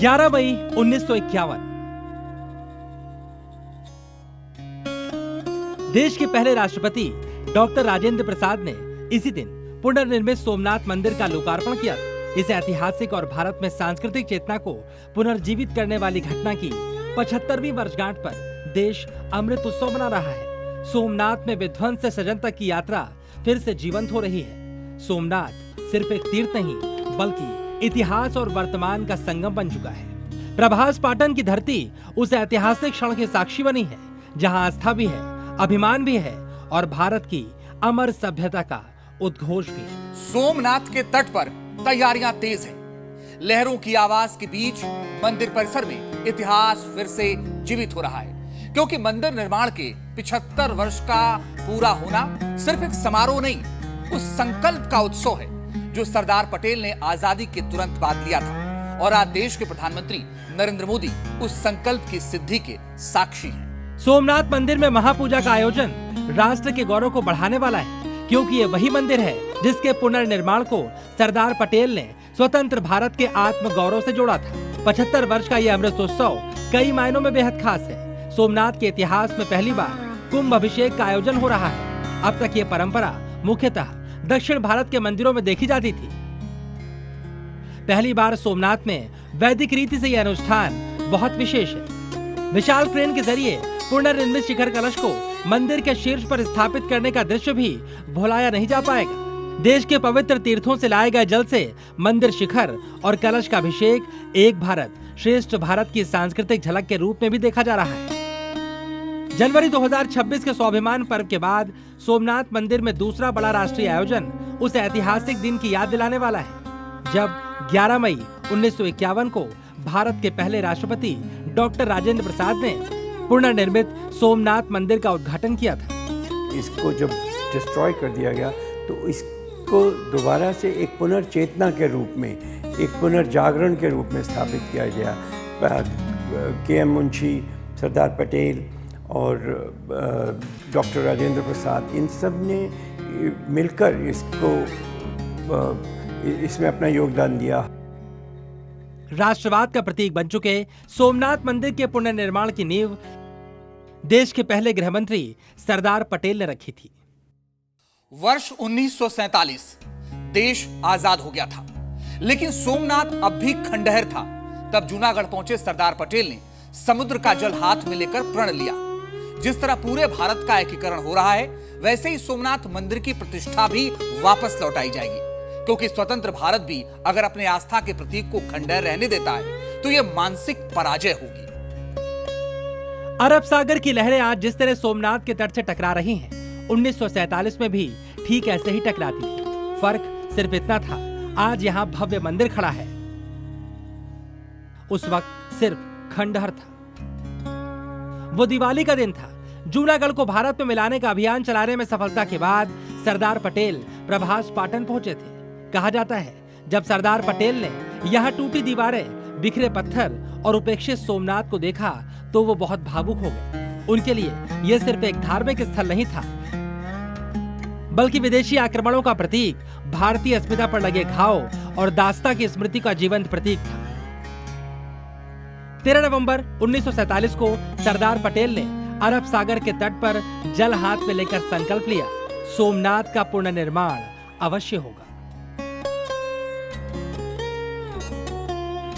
11 मई 1951 देश के पहले राष्ट्रपति डॉक्टर राजेंद्र प्रसाद ने इसी दिन पुनर्निर्मित सोमनाथ मंदिर का लोकार्पण किया। इस ऐतिहासिक और भारत में सांस्कृतिक चेतना को पुनर्जीवित करने वाली घटना की 75वीं वर्षगांठ पर देश अमृत उत्सव मना रहा है। सोमनाथ में विध्वंस से सृजन तक की यात्रा फिर से जीवंत हो रही है। सोमनाथ सिर्फ एक तीर्थ नहीं बल्कि इतिहास और वर्तमान का संगम बन चुका है। प्रभास पाटन की धरती उस ऐतिहासिक क्षण की साक्षी बनी है जहां आस्था भी है, अभिमान भी है और भारत की अमर सभ्यता का उद्घोष भी है। सोमनाथ के तट पर तैयारियां तेज हैं। लहरों की आवाज के बीच मंदिर परिसर में इतिहास फिर से जीवित हो रहा है, क्योंकि मंदिर निर्माण के 75 वर्ष का पूरा होना सिर्फ एक समारोह नहीं, उस संकल्प का उत्सव है जो सरदार पटेल ने आजादी के तुरंत बाद लिया था। और आज देश के प्रधानमंत्री नरेंद्र मोदी उस संकल्प की सिद्धि के साक्षी हैं। सोमनाथ मंदिर में महापूजा का आयोजन राष्ट्र के गौरव को बढ़ाने वाला है, क्योंकि ये वही मंदिर है जिसके पुनर्निर्माण को सरदार पटेल ने स्वतंत्र भारत के आत्म गौरव से जोड़ा था। 75 वर्ष का यह अमृत उत्सव कई मायनों में बेहद खास है। सोमनाथ के इतिहास में पहली बार कुंभ अभिषेक का आयोजन हो रहा है। अब तक ये परंपरा मुख्यतः दक्षिण भारत के मंदिरों में देखी जाती थी। पहली बार सोमनाथ में वैदिक रीति से यह अनुष्ठान बहुत विशेष है। विशाल क्रेन के जरिए पुनर्निर्मित शिखर कलश को मंदिर के शीर्ष पर स्थापित करने का दृश्य भी भुलाया नहीं जा पाएगा। देश के पवित्र तीर्थों से लाए गए जल से मंदिर शिखर और कलश का अभिषेक एक भारत श्रेष्ठ भारत की सांस्कृतिक झलक के रूप में भी देखा जा रहा है। जनवरी 2026 के स्वाभिमान पर्व के बाद सोमनाथ मंदिर में दूसरा बड़ा राष्ट्रीय आयोजन उस ऐतिहासिक दिन की याद दिलाने वाला है जब 11 मई 1951 को भारत के पहले राष्ट्रपति डॉक्टर राजेंद्र प्रसाद ने पुनर्निर्मित सोमनाथ मंदिर का उद्घाटन किया था। इसको जब डिस्ट्रॉय कर दिया गया तो इसको दोबारा से एक पुनर्चेतना के रूप में, एक पुनर्जागरण के रूप में स्थापित किया गया। के.एम. मुंशी, सरदार पटेल और डॉक्टर राजेंद्र प्रसाद, इन सब ने मिलकर इसमें अपना योगदान दिया। राष्ट्रवाद का प्रतीक बन चुके सोमनाथ मंदिर के पुनर्निर्माण की नींव देश के पहले गृह मंत्री सरदार पटेल ने रखी थी। वर्ष 1947 देश आजाद हो गया था, लेकिन सोमनाथ अब भी खंडहर था। तब जूनागढ़ पहुंचे सरदार पटेल ने समुद्र का जल हाथ में लेकर प्रण लिया। जिस तरह पूरे भारत का एकीकरण हो रहा है, वैसे ही सोमनाथ मंदिर की प्रतिष्ठा भी वापस लौटाई जाएगी, क्योंकि स्वतंत्र भारत भी अगर अपने आस्था के प्रतीक को खंडहर रहने देता है तो यह मानसिक पराजय होगी। अरब सागर की लहरें आज जिस तरह सोमनाथ के तट से टकरा रही हैं, 1947 में भी ठीक ऐसे ही टकराती थी। फर्क सिर्फ इतना था, आज यहाँ भव्य मंदिर खड़ा है, उस वक्त सिर्फ खंडहर था। वो दिवाली का दिन था। जूनागढ़ को भारत में मिलाने का अभियान चलाने में सफलता के बाद सरदार पटेल प्रभास पाटन पहुंचे थे। कहा जाता है जब सरदार पटेल ने यहाँ टूटी दीवारें, बिखरे पत्थर और उपेक्षित सोमनाथ को देखा तो वो बहुत भावुक हो गए। उनके लिए यह सिर्फ एक धार्मिक स्थल नहीं था, बल्कि विदेशी आक्रमणों का प्रतीक, भारतीय अस्मिता पर लगे घाव और दास्ता की स्मृति का जीवंत प्रतीक था। 13 नवंबर 1947 को सरदार पटेल ने अरब सागर के तट पर जल हाथ में लेकर संकल्प लिया, सोमनाथ का पुनर्निर्माण अवश्य होगा।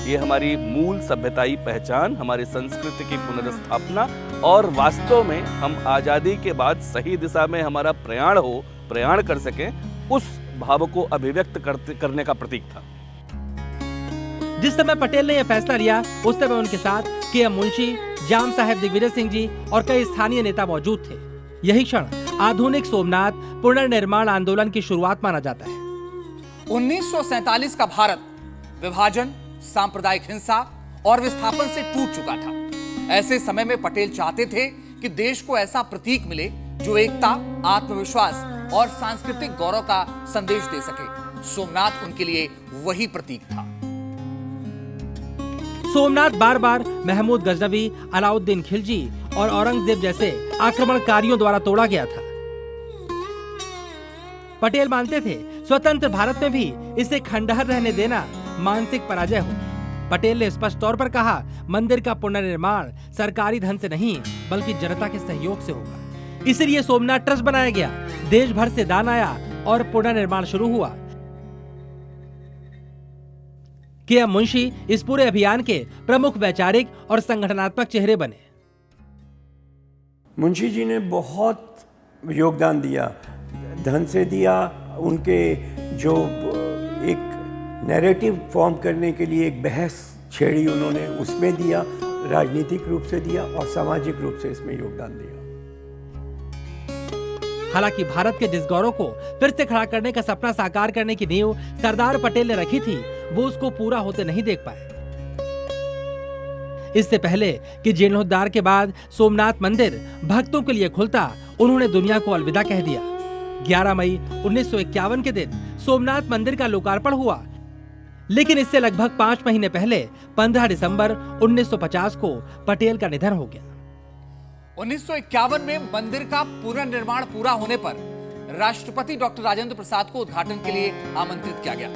ये हमारी मूल सभ्यताई पहचान, हमारी संस्कृति की पुनर्स्थापना और वास्तव में हम आजादी के बाद सही दिशा में हमारा प्रयाण कर सकें, उस भाव को अभिव्यक्त करने का प्रतीक था। जिस समय पटेल ने यह फैसला लिया, उस समय उनके साथ के.एम. मुंशी, जाम साहेब दिग्विजय सिंह जी और कई स्थानीय नेता मौजूद थे। यही क्षण आधुनिक सोमनाथ पुनर्निर्माण आंदोलन की शुरुआत माना जाता है। 1947 का भारत विभाजन, सांप्रदायिक हिंसा और विस्थापन से टूट चुका था। ऐसे समय में पटेल चाहते थे कि देश को ऐसा प्रतीक मिले जो एकता, आत्मविश्वास और सांस्कृतिक गौरव का संदेश दे सके। सोमनाथ उनके लिए वही प्रतीक था। सोमनाथ बार बार महमूद गजनवी, अलाउद्दीन खिलजी और औरंगजेब जैसे आक्रमणकारियों द्वारा तोड़ा गया था। पटेल मानते थे स्वतंत्र भारत में भी इसे खंडहर रहने देना मानसिक पराजय हो। पटेल ने स्पष्ट तौर पर कहा, मंदिर का पुनर्निर्माण सरकारी धन से नहीं बल्कि जनता के सहयोग से होगा। इसलिए सोमनाथ ट्रस्ट बनाया गया, देश भर से दान आया और पुनर्निर्माण शुरू हुआ। के.एम. मुंशी इस पूरे अभियान के प्रमुख वैचारिक और संगठनात्मक चेहरे बने। मुंशी जी ने बहुत योगदान दिया, धन से दिया, उनके जो एक नैरेटिव फॉर्म करने के लिए एक बहस छेड़ी उन्होंने, उसमें दिया, राजनीतिक रूप से दिया और सामाजिक रूप से इसमें योगदान दिया। हालांकि भारत के जिस गौरव को फिर से खड़ा करने का सपना साकार करने की नींव सरदार पटेल ने रखी थी, वो उसको पूरा होते नहीं देख पाए। इससे पहले कि जीर्णोद्धार के बाद सोमनाथ मंदिर भक्तों के लिए खुलता, उन्होंने दुनिया को अलविदा कह दिया। 11 मई 1951 के दिन सोमनाथ मंदिर का लोकार्पण हुआ, लेकिन इससे लगभग 5 महीने पहले 15 दिसंबर 1950 को पटेल का निधन हो गया। 1951 में मंदिर का पुनर्निर्माण पूरा होने पर राष्ट्रपति डॉक्टर राजेंद्र प्रसाद को उद्घाटन के लिए आमंत्रित किया गया।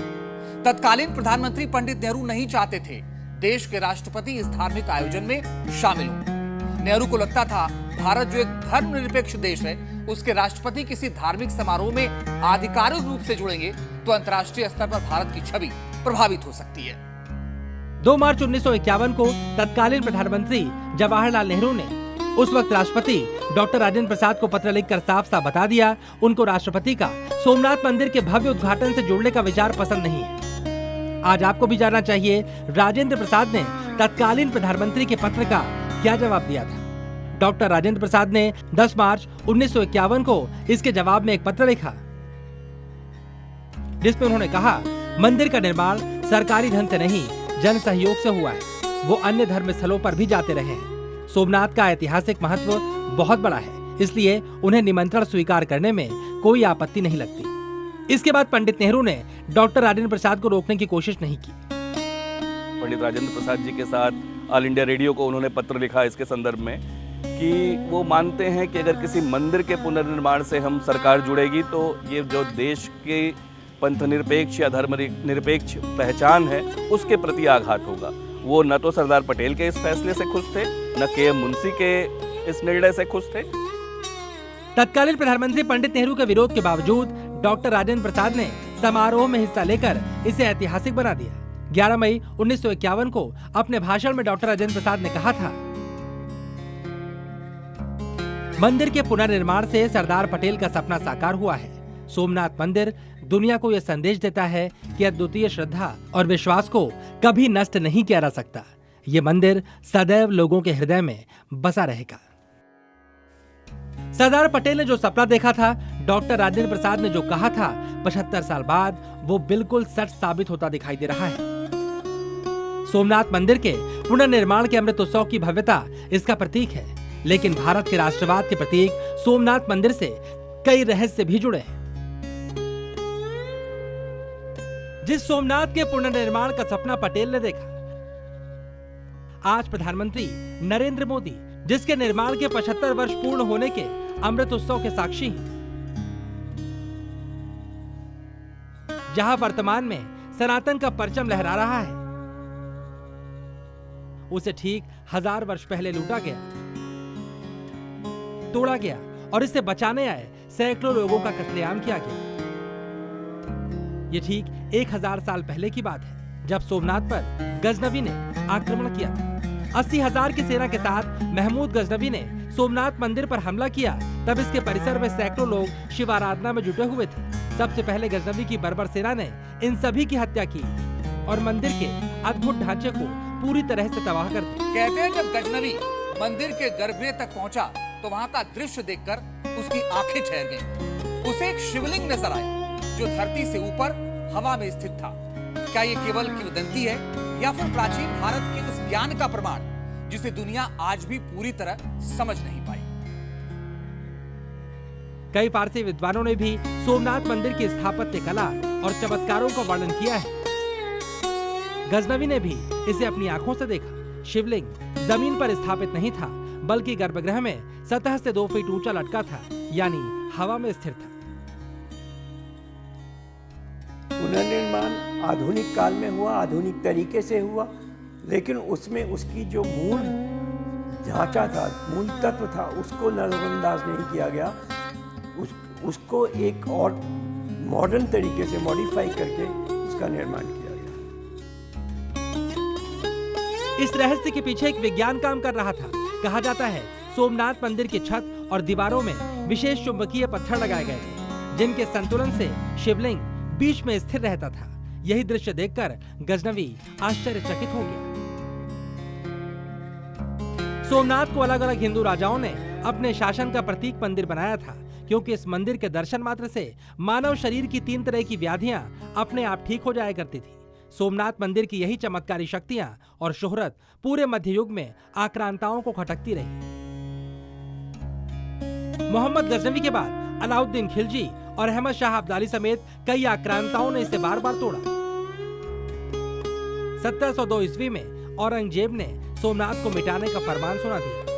तत्कालीन प्रधानमंत्री पंडित नेहरू नहीं चाहते थे देश के राष्ट्रपति इस धार्मिक आयोजन में शामिल हों। नेहरू को लगता था भारत जो एक धर्मनिरपेक्ष देश है, उसके राष्ट्रपति किसी धार्मिक समारोह में आधिकारिक रूप से जुड़ेंगे तो अंतर्राष्ट्रीय स्तर पर भारत की छवि प्रभावित हो सकती है। 2 मार्च 1951 को तत्कालीन प्रधानमंत्री जवाहरलाल नेहरू ने उस वक्त राष्ट्रपति डॉक्टर राजेंद्र प्रसाद को पत्र लिखकर साफ साफ बता दिया, उनको राष्ट्रपति का सोमनाथ मंदिर के भव्य उद्घाटन से जुड़ने का विचार पसंद नहीं है। आज आपको भी जानना चाहिए, राजेंद्र प्रसाद ने तत्कालीन प्रधानमंत्री के पत्र का क्या जवाब दिया था। डॉक्टर राजेंद्र प्रसाद ने 10 मार्च 1951 को इसके जवाब में एक पत्र लिखा, जिसमें उन्होंने कहा, मंदिर का निर्माण सरकारी धन से नहीं जन सहयोग से हुआ है। वो अन्य धर्म स्थलों पर भी जाते रहे हैं। सोमनाथ का ऐतिहासिक महत्व बहुत बड़ा है, इसलिए उन्हें निमंत्रण स्वीकार करने में कोई आपत्ति नहीं लगती। इसके बाद पंडित नेहरू ने डॉक्टर राजेंद्र प्रसाद को रोकने की कोशिश नहीं की। पंडित राजेंद्र प्रसाद जी के साथ ऑल इंडिया रेडियो को उन्होंने पत्र लिखा इसके संदर्भ में कि वो मानते हैं कि अगर किसी मंदिर के पुनर्निर्माण से हम सरकार जुड़ेगी तो ये जो देश के पंथ निरपेक्ष या धर्म निरपेक्ष पहचान है उसके प्रति आघात होगा। वो न तो सरदार पटेल के इस फैसले से खुश थे, न के.एम. मुंशी के इस निर्णय से खुश थे। तत्कालीन प्रधानमंत्री पंडित नेहरू के विरोध के बावजूद डॉक्टर राजेंद्र प्रसाद ने समारोह में हिस्सा लेकर इसे ऐतिहासिक बना दिया। 11 मई 1951 को अपने भाषण में डॉक्टर राजेंद्र प्रसाद ने कहा था, मंदिर के पुनर्निर्माण से सरदार पटेल का सपना साकार हुआ है। सोमनाथ मंदिर दुनिया को यह संदेश देता है कि अद्वितीय श्रद्धा और विश्वास को कभी नष्ट नहीं किया जा सकता। ये मंदिर सदैव लोगों के हृदय में बसा रहेगा। सरदार पटेल ने जो सपना देखा था, डॉक्टर राजेंद्र प्रसाद ने जो कहा था, 75 साल बाद वो बिल्कुल सच साबित होता दिखाई दे रहा है। सोमनाथ मंदिर के पुनर्निर्माण के अमृत उत्सव की भव्यता इसका प्रतीक है, लेकिन भारत के राष्ट्रवाद के प्रतीक सोमनाथ मंदिर से कई रहस्य भी जुड़े हैं। जिस सोमनाथ के पुनर्निर्माण का सपना पटेल ने देखा, आज प्रधानमंत्री नरेंद्र मोदी जिसके निर्माण के 75 वर्ष पूर्ण होने के अमृत उत्सव के साक्षी हैं, जहां वर्तमान में सनातन का परचम लहरा रहा है, उसे ठीक 1000 वर्ष पहले लूटा गया, तोड़ा गया और इसे बचाने आए सैकड़ों लोगों का कत्लेआम किया गया। ये ठीक 1000 साल पहले की बात है, जब सोमनाथ पर गजनवी ने आक्रमण किया था। 80,000 की सेना के साथ महमूद गजनवी ने सोमनाथ मंदिर पर हमला किया। तब इसके परिसर में सैकड़ों लोग शिव आराधना में जुटे हुए थे। सबसे पहले गजनवी की बर्बर सेना ने इन सभी की हत्या की और मंदिर के अद्भुत ढांचे को पूरी तरह से तबाह कर दिया। कहते हैं जब गजनवी मंदिर के गर्भगृह तक पहुंचा तो वहां का दृश्य देखकर उसकी आंखें ठहर गईं। उसे एक शिवलिंग नजर आया जो धरती से ऊपर हवा में स्थित था। क्या ये केवल किंवदंती है या फिर प्राचीन भारत के उस ज्ञान का प्रमाण जिसे दुनिया आज भी पूरी तरह समझ नहीं पाई? कई फारसी विद्वानों ने भी सोमनाथ मंदिर की स्थापत्य कला और चमत्कारों का वर्णन किया है। गजनवी ने भी इसे अपनी आंखों से देखा। शिवलिंग जमीन पर स्थापित नहीं था, बल्कि गर्भगृह में सतह से 2 फीट ऊंचा लटका था, यानी हवा में स्थिर था। पुनर्निर्माण आधुनिक काल में हुआ, आधुनिक तरीके से हुआ, लेकिन उसमें उसकी जो मूल ढांचा था, मूल तत्व था, उसको नजरअंदाज नहीं किया गया। उसको एक और मॉडर्न तरीके से मॉडिफाई करके उसका निर्माण किया गया। इस रहस्य के पीछे एक विज्ञान काम कर रहा था। कहा जाता है सोमनाथ मंदिर की छत और दीवारों में विशेष चुंबकीय पत्थर लगाए गए थे, जिनके संतुलन से शिवलिंग बीच में स्थिर रहता था। यही दृश्य देखकर गजनवी आश्चर्यचकित हो गया। सोमनाथ को अलग अलग हिंदू राजाओं ने अपने शासन का प्रतीक मंदिर बनाया था, क्योंकि इस मंदिर के दर्शन मात्र से मानव शरीर की 3 तरह की व्याधियां अपने आप ठीक हो जाया करती थी। सोमनाथ मंदिर की यही चमत्कारी शक्तियां और शोहरत पूरे मध्य युग में आक्रांताओं को खटकती रही। मोहम्मद गजनवी के बाद अलाउद्दीन खिलजी और अहमद शाह अब्दाली समेत कई आक्रांताओं ने इसे बार बार तोड़ा। 1702 ईस्वी में औरंगजेब ने सोमनाथ को मिटाने का फरमान सुना दिया।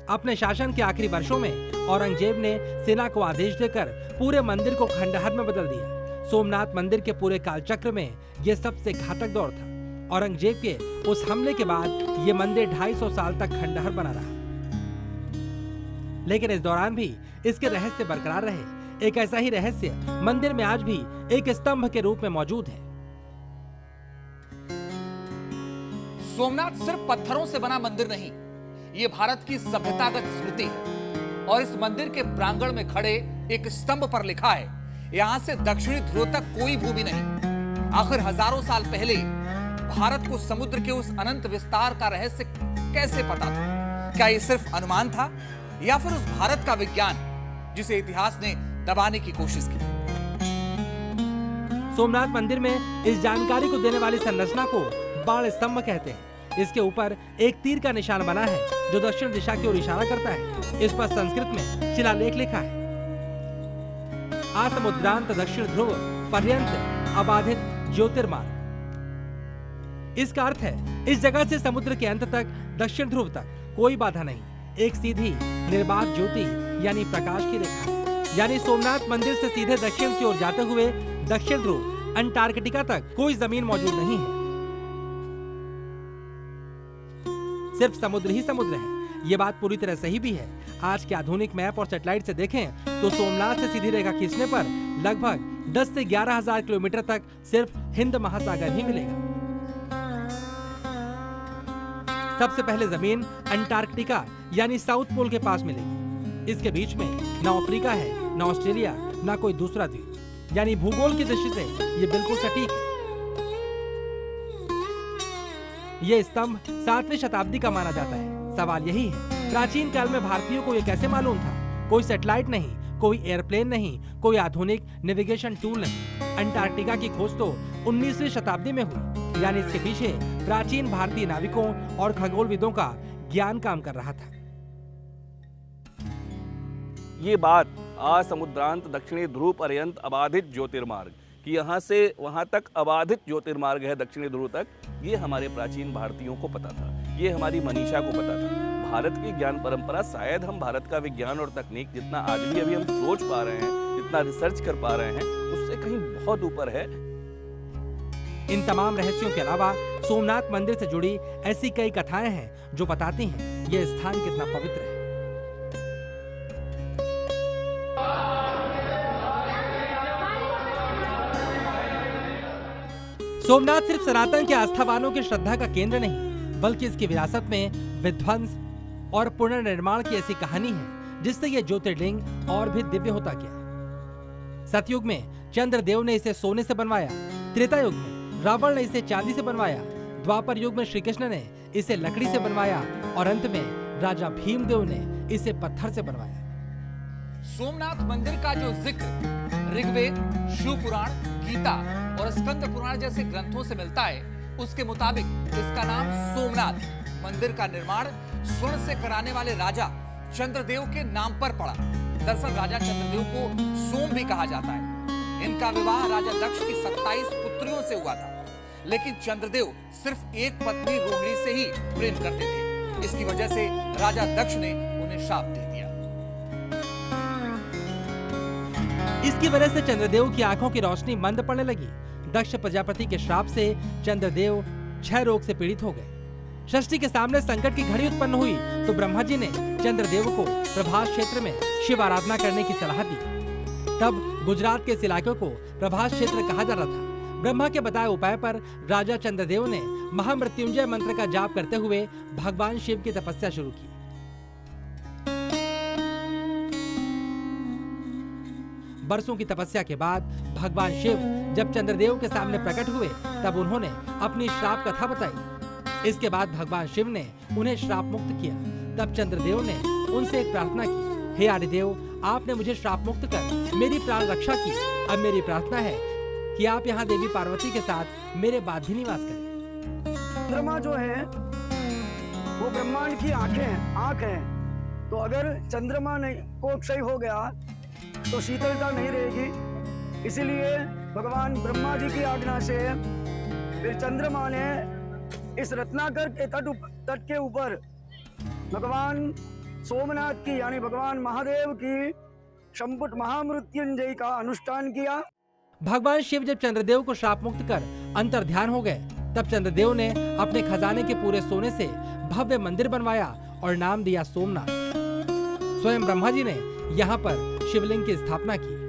अपने शासन के आखिरी वर्षों में औरंगजेब ने सेना को आदेश देकर पूरे मंदिर को खंडहर में बदल दिया। सोमनाथ मंदिर के पूरे कालचक्र में यह सबसे घातक दौर था। औरंगजेब के उस हमले के बाद यह मंदिर 250 साल तक खंडहर बना रहा, लेकिन इस दौरान भी इसके रहस्य बरकरार रहे। एक ऐसा ही रहस्य मंदिर में आज भी एक स्तंभ के रूप में मौजूद है। सोमनाथ सिर्फ पत्थरों से बना मंदिर नहीं, ये भारत की सभ्यतागत स्मृति है। और इस मंदिर के प्रांगण में खड़े एक स्तंभ पर लिखा है, यहां से दक्षिणी ध्रुव तक कोई भूमि नहीं। आखिर हजारों साल पहले भारत को समुद्र के उस अनंत विस्तार का रहस्य कैसे पता था? क्या ये सिर्फ अनुमान था या फिर उस भारत का विज्ञान जिसे इतिहास ने दबाने की कोशिश की? सोमनाथ मंदिर में इस जानकारी को देने वाली संरचना को बाण स्तंभ कहते हैं। इसके ऊपर एक तीर का निशान बना है जो दक्षिण दिशा की ओर इशारा करता है। इस पर संस्कृत में शिलालेख लिखा है, आसमुद्रांत दक्षिण ध्रुव पर्यंत अबाधित ज्योतिर्मार्ग। इसका अर्थ है इस जगह से समुद्र के अंत तक दक्षिण ध्रुव तक कोई बाधा नहीं, एक सीधी निर्बाध ज्योति यानी प्रकाश की रेखा है। यानी सोमनाथ मंदिर से सीधे दक्षिण की ओर जाते हुए दक्षिण ध्रुव अंटार्कटिका तक कोई जमीन मौजूद नहीं है, सिर्फ समुद्र ही समुद्र है। ये बात पूरी तरह सही भी है। आज के आधुनिक मैप और सैटेलाइट से देखें तो सोमनाथ से सीधी रेखा खींचने पर लगभग 10 से 11,000 किलोमीटर तक सिर्फ हिंद महासागर ही मिलेगा। सबसे पहले जमीन अंटार्कटिका यानी साउथ पोल के पास मिलेगी। इसके बीच में न अफ्रीका है, न ऑस्ट्रेलिया, न कोई दूसरा द्वीप। यानी भूगोल की दृष्टि से ये बिल्कुल सटीक है। ये स्तंभ 7वीं शताब्दी का माना जाता है। सवाल यही है, प्राचीन काल में भारतीयों को ये कैसे मालूम था? कोई सैटेलाइट नहीं, कोई एयरप्लेन नहीं, कोई आधुनिक नेविगेशन टूल नहीं। अंटार्कटिका की खोज तो 19वीं शताब्दी में हुई। यानी इसके पीछे प्राचीन भारतीय नाविकों और खगोलविदों का ज्ञान काम कर रहा था। ये बात आसमुद्रांत दक्षिणी ध्रुव पर्यंत अबाधित ज्योतिर्मार्ग कि यहाँ से वहाँ तक अबाधित ज्योतिर्मार्ग है दक्षिणी ध्रुव तक, ये हमारे प्राचीन भारतीयों को पता था, ये हमारी मनीषा को पता था। भारत की ज्ञान परंपरा, शायद हम भारत का विज्ञान और तकनीक जितना आज भी अभी हम सोच पा रहे हैं, जितना रिसर्च कर पा रहे हैं, उससे कहीं बहुत ऊपर है। इन तमाम रहस्यों के अलावा सोमनाथ मंदिर से जुड़ी ऐसी कई कथाएं हैं जो बताती हैं ये स्थान कितना पवित्र है। सोमनाथ सिर्फ सनातन के आस्थावानों की श्रद्धा का केंद्र नहीं, बल्कि इसकी विरासत में विध्वंस और पुनर्निर्माण की ऐसी कहानी है जिससे यह ज्योतिर्लिंग और भी दिव्य होता गया। सतयुग में चंद्रदेव ने इसे सोने से बनवाया, त्रेता युग में रावण ने इसे चांदी से बनवाया, द्वापर युग में श्री कृष्ण ने इसे लकड़ी से बनवाया और अंत में राजा भीमदेव ने इसे पत्थर से बनवाया। सोमनाथ मंदिर का जो जिक्र ऋग्वेद, शिव पुराण, गीता और स्कंद पुराण जैसे ग्रंथों से मिलता है, उसके मुताबिक इसका नाम सोमनाथ। मंदिर का निर्माण स्वर्ण से कराने वाले राजा चंद्रदेव के नाम पर पड़ा। दरअसल राजा चंद्रदेव को सोम भी कहा जाता है। इनका विवाह राजा दक्ष की 27 पुत्रियों से हुआ था, लेकिन चंद्रदेव सिर्फ एक पत्नी रोहिणी से ही प्रेम करते थे। इसकी वजह से राजा दक्ष ने उन्हें शाप दे दिया। इसकी वजह से चंद्रदेव की आंखों की रोशनी मंद पड़ने लगी। दक्ष प्रजापति के श्राप से चंद्रदेव क्षय रोग से पीड़ित हो गए। षष्ठी के सामने संकट की घड़ी उत्पन्न हुई तो ब्रह्मा जी ने चंद्रदेव को प्रभास क्षेत्र में शिव आराधना करने की सलाह दी। तब गुजरात के इस इलाके को प्रभास क्षेत्र कहा जा रहा था। ब्रह्मा के बताए उपाय पर राजा चंद्रदेव ने महामृत्युंजय मंत्र का जाप करते हुए भगवान शिव की तपस्या शुरू की। बरसों की तपस्या के बाद भगवान शिव जब चंद्रदेव के सामने प्रकट हुए तब उन्होंने अपनी श्राप कथा बताई। इसके बाद भगवान शिव ने उन्हें श्राप मुक्त किया। तब चंद्रदेव ने उनसे एक प्रार्थना की, हे आदिदेव, आपने मुझे श्राप मुक्त कर मेरी प्राण रक्षा की। अब मेरी प्रार्थना है कि आप यहाँ देवी पार्वती के साथ मेरे बाद भी निवास करें। चंद्रमा जो है वो ब्रह्मांड की आंख है। तो अगर चंद्रमा को क्षय हो गया तो शीतलता नहीं रहेगी। इसीलिए भगवान ब्रह्मा जी की आज्ञा से फिर चंद्रमा ने इस रत्नाकर के तट के ऊपर भगवान सोमनाथ की यानी भगवान महादेव की संपुट महामृत्युंजय का अनुष्ठान किया। भगवान शिव जब चंद्रदेव को श्राप मुक्त कर अंतर ध्यान हो गए तब चंद्रदेव ने अपने खजाने के पूरे सोने से भव्य मंदिर बनवाया और नाम दिया सोमनाथ। स्वयं ब्रह्मा जी ने यहाँ पर शिवलिंग की स्थापना की।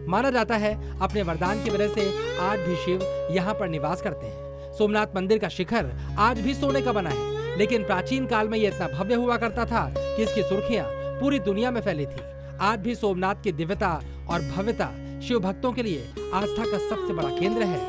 माना जाता है अपने वरदान की वजह से आज भी शिव यहाँ पर निवास करते हैं। सोमनाथ मंदिर का शिखर आज भी सोने का बना है, लेकिन प्राचीन काल में यह इतना भव्य हुआ करता था कि इसकी सुर्खियां पूरी दुनिया में फैली थी। आज भी सोमनाथ की दिव्यता और भव्यता शिव भक्तों के लिए आस्था का सबसे बड़ा केंद्र है।